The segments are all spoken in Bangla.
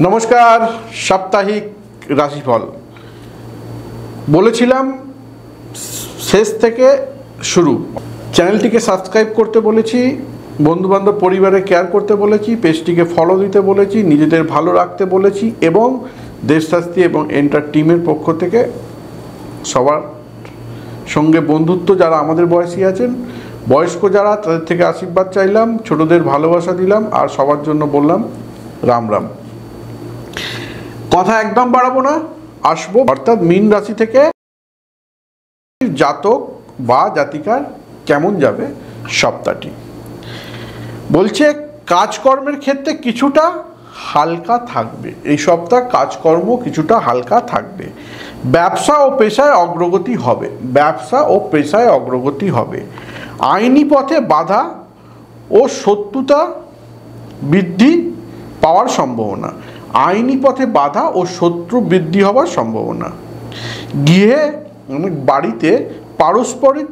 নমস্কার, সাপ্তাহিক রাশিফল বলেছিলাম শেষ থেকে শুরু। চ্যানেলটিকে সাবস্ক্রাইব করতে বলেছি, বন্ধুবান্ধব পরিবারে কেয়ার করতে বলেছি, পেজটিকে ফলো দিতে বলেছি, নিজেদের ভালো রাখতে বলেছি এবং দেশশাস্ত্রী এবং এন্টার টিমের পক্ষ থেকে সবার সঙ্গে বন্ধুত্ব যারা আমাদের বয়সী আছেন, বয়স্ক যারা তাদের থেকে আশীর্বাদ চাইলাম, ছোটদের ভালোবাসা দিলাম আর সবার জন্য বললাম রাম রাম। কথা একদম বাড়াবো না, আসবো অর্থাৎ মীন রাশি থেকে জাতক বা জাতিকার কেমন যাবে সপ্তাহটি। বলছে কাজকর্মের ক্ষেত্রে কিছুটা হালকা থাকবে, এই সপ্তাহ কাজকর্ম কিছুটা হালকা থাকবে। ব্যবসা ও পেশায় অগ্রগতি হবে, ব্যবসা ও পেশায় অগ্রগতি হবে। আইনি পথে বাধা ও শত্রুতা বৃদ্ধি পাওয়ার সম্ভাবনা, আইনি পথে বাধা ও শত্রু বৃদ্ধি হওয়ার সম্ভাবনা। গৃহে বাড়িতে পারস্পরিক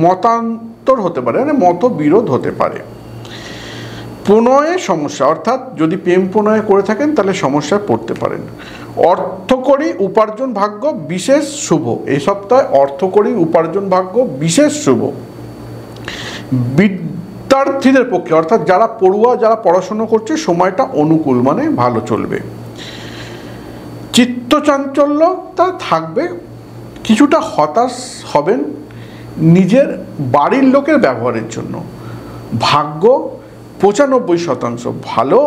মতান্তর হতে পারে, মানে মতবিরোধ হতে পারে। প্রণয়ে সমস্যা, অর্থাৎ যদি প্রেম প্রণয় করে থাকেন তাহলে সমস্যায় পড়তে পারেন। অর্থকরী উপার্জন ভাগ্য বিশেষ শুভ, এই সপ্তাহে অর্থকরী উপার্জন ভাগ্য বিশেষ শুভ। বিদ্যার্থীদের পক্ষে অর্থাৎ যারা পড়ুয়া, যারা পড়াশুনো করছে সময়টা অনুকূল, মানে ভালো চলবে। চিত্তচাঞ্চল্যতা থাকবে, কিছুটা হতাশ হবেন নিজের বাড়ির লোকের ব্যবহারের জন্য। ভাগ্য 95% ভালো।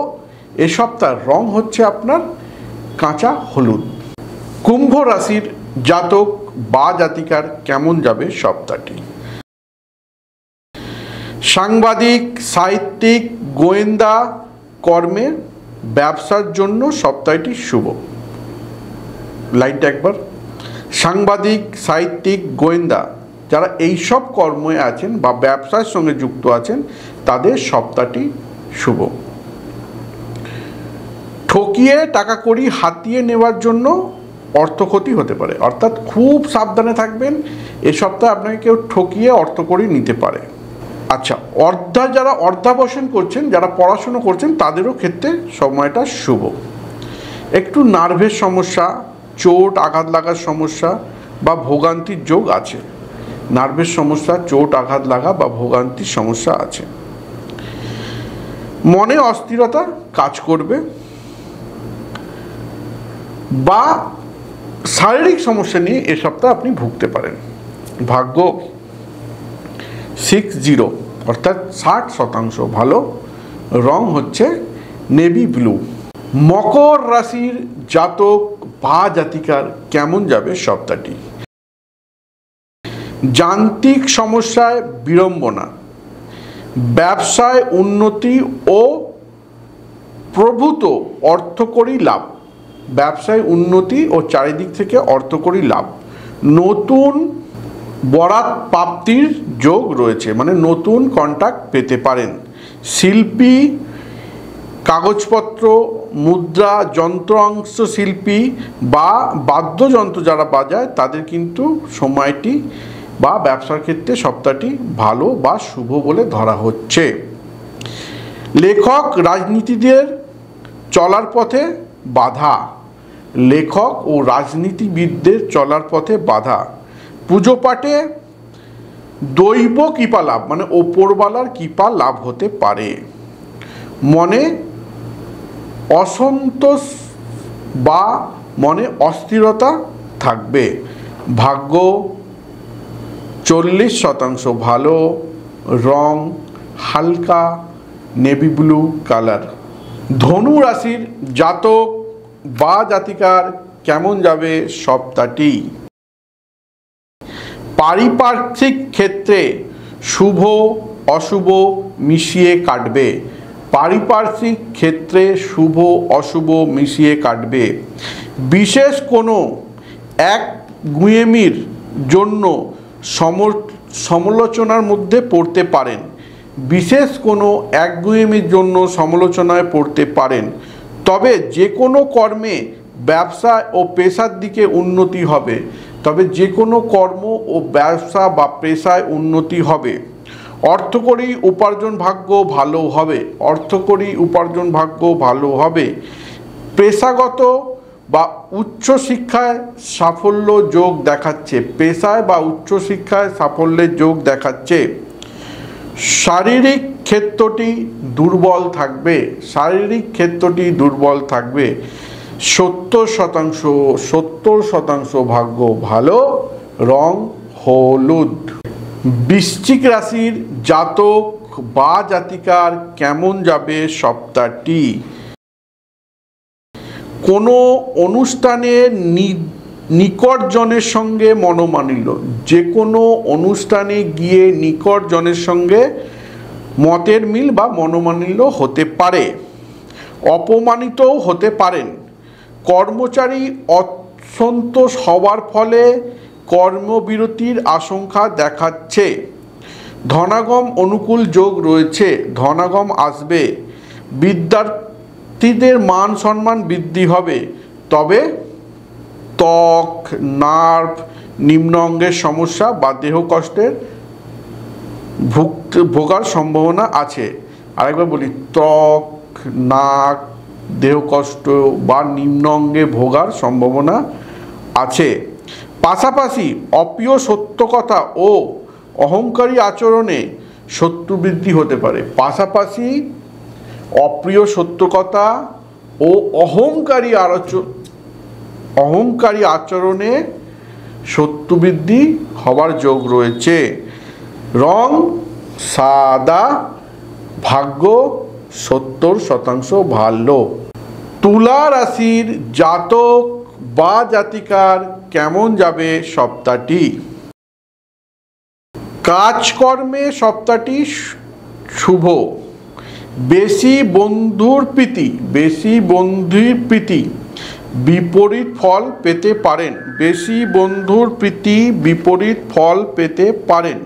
এ সপ্তাহের রং হচ্ছে আপনার কাঁচা হলুদ। কুম্ভ রাশির জাতক বা জাতিকার কেমন যাবে সপ্তাহটি। সাংবাদিক, সাহিত্যিক, গোয়েন্দা কর্মে, ব্যবসার জন্য সপ্তাহটি শুভ। লাইনটা একবার। সাংবাদিক, সাহিত্যিক, গোয়েন্দা যারা এইসব কর্মে আছেন বা ব্যবসার সঙ্গে যুক্ত আছেন তাদের সপ্তাহটি শুভ। ঠকিয়ে টাকা কড়ি হাতিয়ে নেওয়ার জন্য অর্থক্ষতি হতে পারে, অর্থাৎ খুব সাবধানে থাকবেন। এ সপ্তাহে আপনাকে কেউ ঠকিয়ে অর্থকড়ি নিতে পারে। আচ্ছা, যারা অর্ধাবসান করছেন, যারা পড়াশুনো করছেন তাদেরও ক্ষেত্রে সময়টা শুভ। একটু নার্ভের সমস্যা, চোট আঘাত লাগার সমস্যা বা ভোগান্তির যোগ আছে। নার্ভের সমস্যা, চোট আঘাত লাগা বা ভোগান্তির সমস্যা আছে। মনে অস্থিরতা কাজ করবে বা শারীরিক সমস্যা নিয়ে এ সপ্তাহে আপনি ভুগতে পারেন। ভাগ্য 60 অর্থাৎ 60% ভালো। রং হচ্ছে নেভি ব্লু। মকর রাশির জাতক বা জাতিকার কেমন যাবে সপ্তাহটি। যান্ত্রিক সমস্যায় বিড়ম্বনা, ব্যবসায় উন্নতি ও প্রভূত অর্থকরী লাভ, ব্যবসায় উন্নতি ও চারিদিক থেকে অর্থকরী লাভ। নতুন বরাত প্রাপ্তির যোগ রয়েছে, মানে নতুন কন্ট্রাক্ট পেতে পারেন। শিল্পী, কাগজপত্র, মুদ্রা, যন্ত্রাংশ শিল্পী বা বাদ্যযন্ত্র যারা বাজায় তাদের কিন্তু সময়টি বা ব্যবসার ক্ষেত্রে সপ্তাহটি ভালো বা শুভ বলে ধরা হচ্ছে। লেখক, রাজনীতিদের চলার পথে বাধা, লেখক ও রাজনীতিবিদদের চলার পথে বাধা। পুজো পাঠে দৈব কৃপা লাভ, মানে ওপরওয়ালার কৃপা লাভ হতে পারে। মনে অসন্তোষ বা মনে অস্থিরতা থাকবে। ভাগ্য 40% ভালো। রং হালকা নেভি ব্লু কালার। ধনু রাশির জাতক বা জাতিকার কেমন যাবে সপ্তাহটি। পারিপার্শ্বিক ক্ষেত্রে শুভ অশুভ মিশিয়ে কাটবে, পারিপার্শ্বিক ক্ষেত্রে শুভ অশুভ মিশিয়ে কাটবে। বিশেষ কোনো এক গুঁয়েমির জন্য সমালোচনার মধ্যে পড়তে পারেন, বিশেষ কোনো একগুঁয়েমির জন্য সমালোচনায় পড়তে পারেন। তবে যে কোনো কর্মে, ব্যবসা ও পেশার দিকে উন্নতি হবে, তবে যে কোনো কর্ম ও ব্যবসা বা পেশায় উন্নতি হবে। অর্থকরী উপার্জন ভাগ্য ভালো হবে, অর্থকরী উপার্জন ভাগ্য ভালো হবে। পেশাগত বা উচ্চশিক্ষায় সাফল্য যোগ দেখাচ্ছে, পেশায় বা উচ্চশিক্ষায় সাফল্যের যোগ দেখাচ্ছে। শারীরিক ক্ষেত্রটি দুর্বল থাকবে, শারীরিক ক্ষেত্রটি দুর্বল থাকবে। 70% ভাগ্য ভালো, রং হলুদ। বৃশ্চিক রাশির জাতক বা জাতিকার কেমন যাবে সপ্তাহটি? কোনো অনুষ্ঠানে নিকটজনের সঙ্গে মনোমালিন্য, যে কোনো অনুষ্ঠানে গিয়ে নিকটজনের সঙ্গে মতের মিল বা মনোমালিন্য হতে পারে। অপমানিতও হতে পারেন। কর্মচারী অসন্তোষ হওয়ার ফলে কর্মবিরতির আশঙ্কা দেখাচ্ছে। ধনাগম অনুকূল যোগ রয়েছে, ধনাগম আসবে। বিদ্যার্থীদের মান সম্মান বৃদ্ধি হবে, তবে ত্বক, নার্ভ, নিম্ন অঙ্গের সমস্যা বা দেহ কষ্টের ভোগার সম্ভাবনা আছে। আরেকবার বলি, ত্বক, নাক, দেহ কষ্ট বা নিম্ন অঙ্গে ভোগার সম্ভাবনা আছে। পাশাপাশি অপ্রিয় সত্য কথা ও অহংকারী আচরণে শত্রু বৃদ্ধি হতে পারে। পাশাপাশি অপ্রিয় সত্য কথা ও অহংকারী আচরণে শত্রু বৃদ্ধি হবার যোগ রয়েছে। রং সাদা, ভাগ্য 70% ভালো। তুলা রাশির জাতক বা জাতিকার কেমন যাবে সপ্তাহটি? কাজকর্মে সপ্তাহটি শুভ। বেশি বন্ধুর প্রীতি বিপরীত ফল পেতে পারেন, বেশি বন্ধুর প্রীতি বিপরীত ফল পেতে পারেন।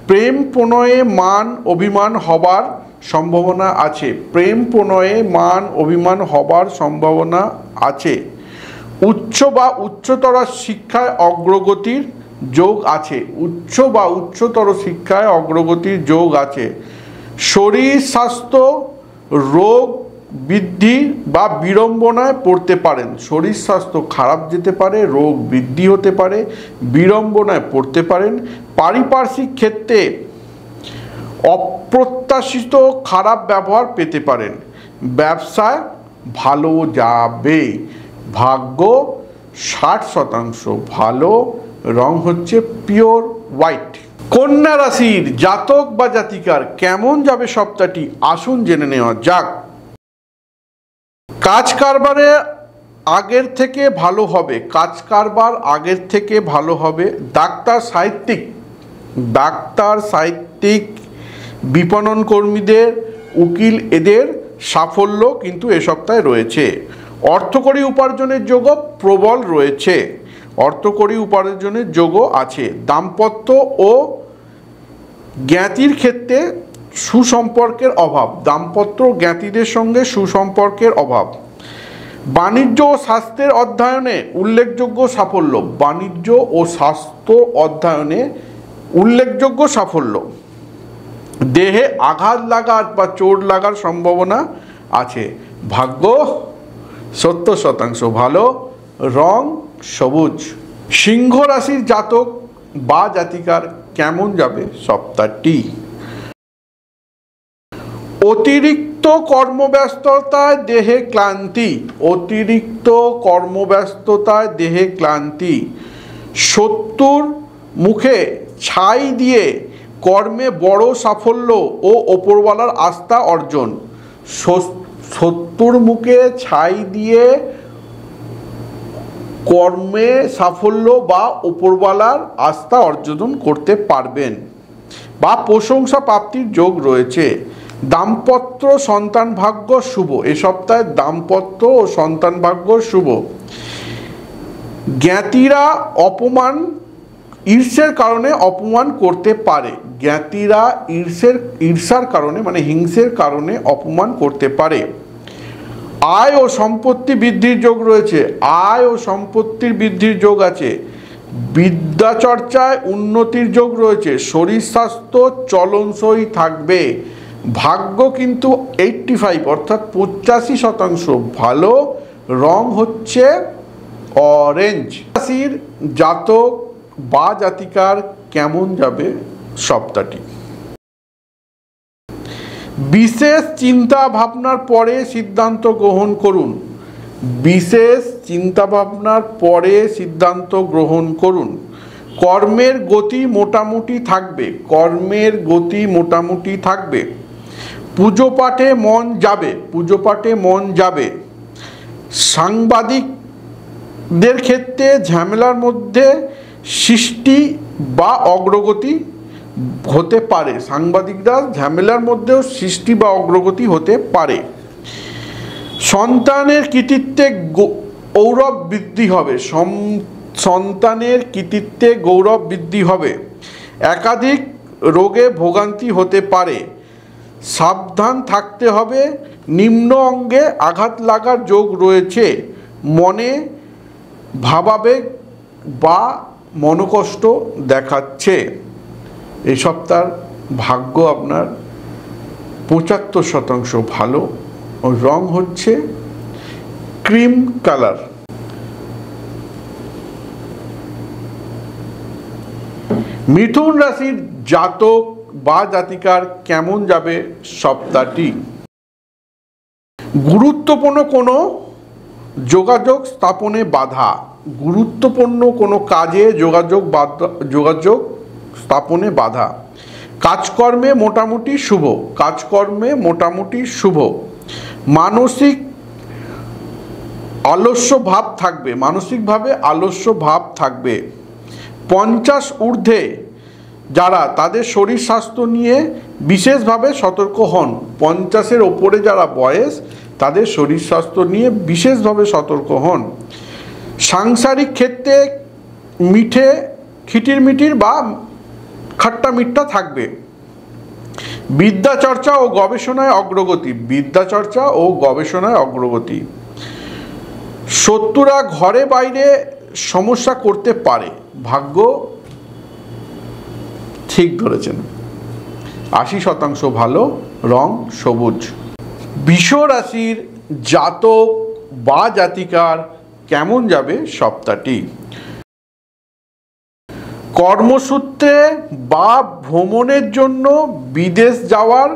প্রেম প্রণয়ে মান অভিমান হবার সম্ভাবনা আছে, প্রেম প্রণয়ে মান অভিমান হবার সম্ভাবনা আছে। উচ্চ বা উচ্চতর শিক্ষায় অগ্রগতির যোগ আছে, উচ্চ বা উচ্চতর শিক্ষায় অগ্রগতির যোগ আছে। শরীর স্বাস্থ্য রোগ বৃদ্ধি বা বিড়ম্বনায় পড়তে পারেন, শরীর স্বাস্থ্য খারাপ যেতে পারে, রোগ বৃদ্ধি হতে পারে, বিড়ম্বনায় পড়তে পারেন। পারিপার্শ্বিক ক্ষেত্রে অপ্রত্যাশিত খারাপ ব্যবহার পেতে পারেন। ব্যবসায় ভালো যাবে, ভাগ্য 60% ভালো, রং হচ্ছে পিওর হোয়াইট। কন্যা রাশির জাতক বা জাতিকার কেমন যাবে সপ্তাহটি? আসুন জেনে নেওয়া যাক। কাজ কারবারে আগের থেকে ভালো হবে, কাজ কারবার আগের থেকে ভালো হবে। ডাক্তার সাহিত্যিক বিপণন কর্মীদের, উকিল এদের সাফল্য কিন্তু এ সপ্তাহে রয়েছে। অর্থকরী উপার্জনের যোগ প্রবল রয়েছে, অর্থকরী উপার্জনের যোগও আছে। দাম্পত্য ও জ্ঞাতির ক্ষেত্রে সুসম্পর্কের অভাব, দাম্পত্য জ্ঞাতিদের সঙ্গে সুসম্পর্কের অভাব। বাণিজ্য ও স্বাস্থ্যের অধ্যয়নে উল্লেখযোগ্য সাফল্য, বাণিজ্য ও স্বাস্থ্য অধ্যয়নে উল্লেখযোগ্য সাফল্য। দেহে আঘাত লাগার বা চোট লাগার সম্ভাবনা আছে। ভাগ্য 70% ভালো, রং সবুজ। সিংহ রাশির জাতক বা জাতিকার কেমন যাবে সপ্তাহটি? অতিরিক্ত কর্মব্যস্ততায় দেহে ক্লান্তি, অতিরিক্ত কর্মব্যস্ততায় দেহে ক্লান্তি। শত্রুর মুখে ছাই দিয়ে কর্মে বড় সাফল্য ও ওপরওয়ালার আস্থা অর্জন। শত্রুর মুখে ছাই দিয়ে কর্মে সাফল্য বা ওপরওয়ালার আস্থা অর্জন করতে পারবেন বা প্রশংসা প্রাপ্তির যোগ রয়েছে। দাম্পত্য সন্তান ভাগ্য শুভ, এ সপ্তাহে দাম্পত্য ও সন্তান ভাগ্য শুভ। জ্ঞাতিরা ঈর্ষের কারণে অপমান করতে পারে, জ্ঞাতিরা ঈর্ষার কারণে মানে হিংসের কারণে অপমান করতে পারে। আয় ও সম্পত্তি বৃদ্ধির যোগ রয়েছে, আয় ও সম্পত্তির বৃদ্ধির যোগ আছে। বিদ্যা চর্চায় উন্নতির যোগ রয়েছে। শরীর স্বাস্থ্য চলনসই থাকবে। ভাগ্য কিন্তু 85 অর্থাৎ 85% ভালো, রং হচ্ছে অরেঞ্জ। রাশির জাতক বা জাতিকার কেমন যাবে সপ্তাহটি? বিশেষ চিন্তা ভাবনার পরে সিদ্ধান্ত গ্রহণ করুন। বিশেষ চিন্তা ভাবনার পরে সিদ্ধান্ত গ্রহণ করুন। কর্মের গতি মোটামুটি থাকবে। কর্মের গতি মোটামুটি থাকবে। পুজো পাঠে মন যাবে। পুজো পাঠে মন যাবে। সাংবাদিকদের ক্ষেত্রে ঝামেলার মধ্যে সৃষ্টি বা অগ্রগতি হতে পারে। সাংবাদিকরা ঝামেলার মধ্যেও সৃষ্টি বা অগ্রগতি হতে পারে। সন্তানের কৃতিত্বে গৌরব বৃদ্ধি হবে। সন্তানের কৃতিত্বে গৌরব বৃদ্ধি হবে। একাধিক রোগে ভোগান্তি হতে পারে। সাবধান থাকতে হবে। নিম্ন অঙ্গে আঘাত লাগার যোগ রয়েছে। মনে ভাবাবেগ বা মনোকষ্ট দেখাচ্ছে। এই সপ্তাহের ভাগ্য আপনার 75% ভালো। রং হচ্ছে ক্রিম কালার। মিথুন রাশির জাতক বা জাতিকার কেমন যাবে সপ্তাহটি? গুরুত্বপূর্ণ কোনো যোগাযোগ স্থাপনে বাধা। গুরুত্বপূর্ণ কোনো কাজে যোগাযোগ স্থাপনে বাধা। কাজকর্মে মোটামুটি শুভ। কাজকর্মে মোটামুটি শুভ। মানসিক আলস্য ভাব থাকবে। মানসিকভাবে আলস্য ভাব থাকবে। 50 ঊর্ধ্বে যারা, তাদের শরীর স্বাস্থ্য নিয়ে বিশেষভাবে সতর্ক হন। 50-এর ওপরে যারা বয়স, তাদের শরীর স্বাস্থ্য নিয়ে বিশেষভাবে সতর্ক হন। সাংসারিক ক্ষেত্রে খিটিরমিটির বা খাট্টা মিট্টা থাকবে। বিদ্যাচর্চা ও গবেষণায় অগ্রগতি। বিদ্যাচর্চা ও গবেষণায় অগ্রগতি। শত্রুরা ঘরে বাইরে সমস্যা করতে পারে। ভাগ্য ঠিক ধরেছেন। 80% ভালো। রং সবুজ। বৃষ রাশির জাতক বা জাতিকার কেমন যাবে সপ্তাহটি? কর্মসূত্রে বা ভ্রমণের জন্য বিদেশ যাওয়ার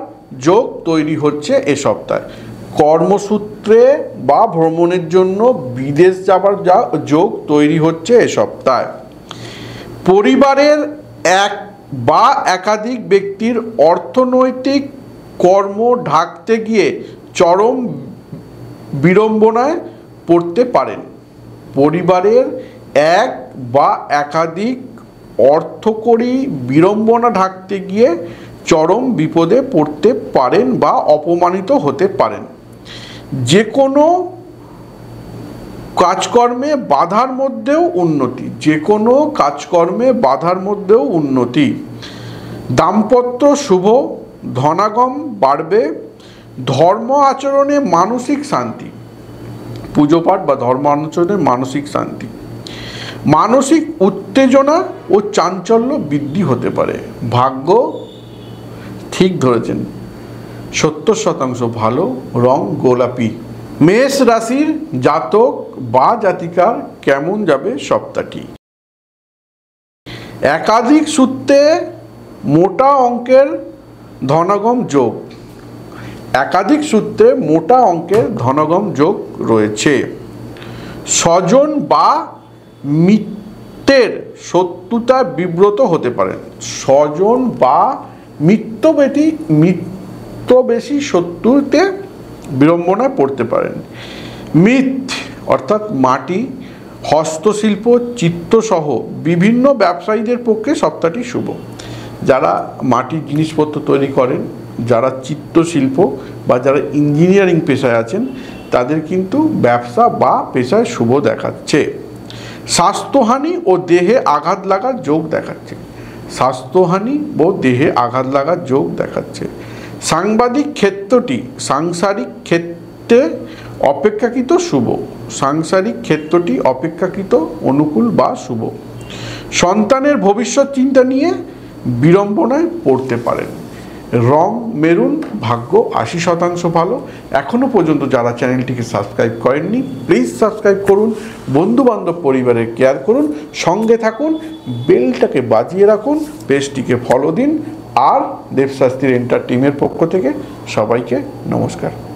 যোগ তৈরি হচ্ছে এ সপ্তাহে। কর্মসূত্রে বা ভ্রমণের জন্য বিদেশ যাওয়ার যোগ তৈরি হচ্ছে এ সপ্তাহে। পরিবারের এক বা একাধিক ব্যক্তির অর্থনৈতিক কর্ম ঢাকতে গিয়ে চরম বিড়ম্বনায় পড়তে পারেন। পরিবারের এক বা একাধিক অর্থকরী বিড়ম্বনা ঢাকতে গিয়ে চরম বিপদে পড়তে পারেন বা অপমানিত হতে পারেন। যে কোনো কাজকর্মে বাধার মধ্যেও উন্নতি। যে কোনো কাজকর্মে বাধার মধ্যেও উন্নতি। দাম্পত্য শুভ। ধনাগম বাড়বে। ধর্ম আচরণে মানসিক শান্তি। পুজো পাঠ বা ধর্ম আচরণে মানসিক শান্তি। মানসিক উত্তেজনা ও চাঞ্চল্য বৃদ্ধি হতে পারে। ভাগ্য ঠিক ধরেছেন। 70% ভালো। রং গোলাপি। মেষ রাশির জাতক বা জাতিকার কেমন যাবে সপ্তাহটি? একাধিক সূত্রে মোটা অঙ্কের ধনাগম যোগ। একাধিক সূত্রে মোটা অঙ্কের ধনাগম যোগ রয়েছে। স্বজন বা মিত্রের শত্রুতা বিব্রত হতে পারেন। স্বজন বা মিত্রবেশী শত্রুতে বিড়ম্বনায় পড়তে পারেন। মৃৎ অর্থাৎ মাটি, হস্তশিল্প, চিত্রসহ বিভিন্ন ব্যবসায়ীদের পক্ষে সপ্তাহটি শুভ। যারা মাটির জিনিসপত্র তৈরি করেন, যারা চিত্রশিল্প বা যারা ইঞ্জিনিয়ারিং পেশায় আছেন, তাদের কিন্তু ব্যবসা বা পেশায় শুভ দেখাচ্ছে। স্বাস্থ্যহানি ও দেহে আঘাত লাগার যোগ দেখাচ্ছে। স্বাস্থ্যহানি ও দেহে আঘাত লাগার যোগ দেখাচ্ছে। সাংসারিক ক্ষেত্রে অপেক্ষাকৃত শুভ। সাংসারিক ক্ষেত্রটি অপেক্ষাকৃত অনুকূল বা শুভ। সন্তানের ভবিষ্যৎ চিন্তা নিয়ে বিড়ম্বনায় পড়তে পারেন। রং মেরুন, ভাগ্য 80% ভালো। এখনও পর্যন্ত যারা চ্যানেলটিকে সাবস্ক্রাইব করেননি প্লিজ সাবস্ক্রাইব করুন, বন্ধুবান্ধব পরিবারের কেয়ার করুন, সঙ্গে থাকুন, বেলটাকে বাজিয়ে রাখুন, পেজটিকে ফলো দিন। আর দেবশাস্ত্রীর এন্টার টিমের পক্ষ থেকে সবাইকে নমস্কার।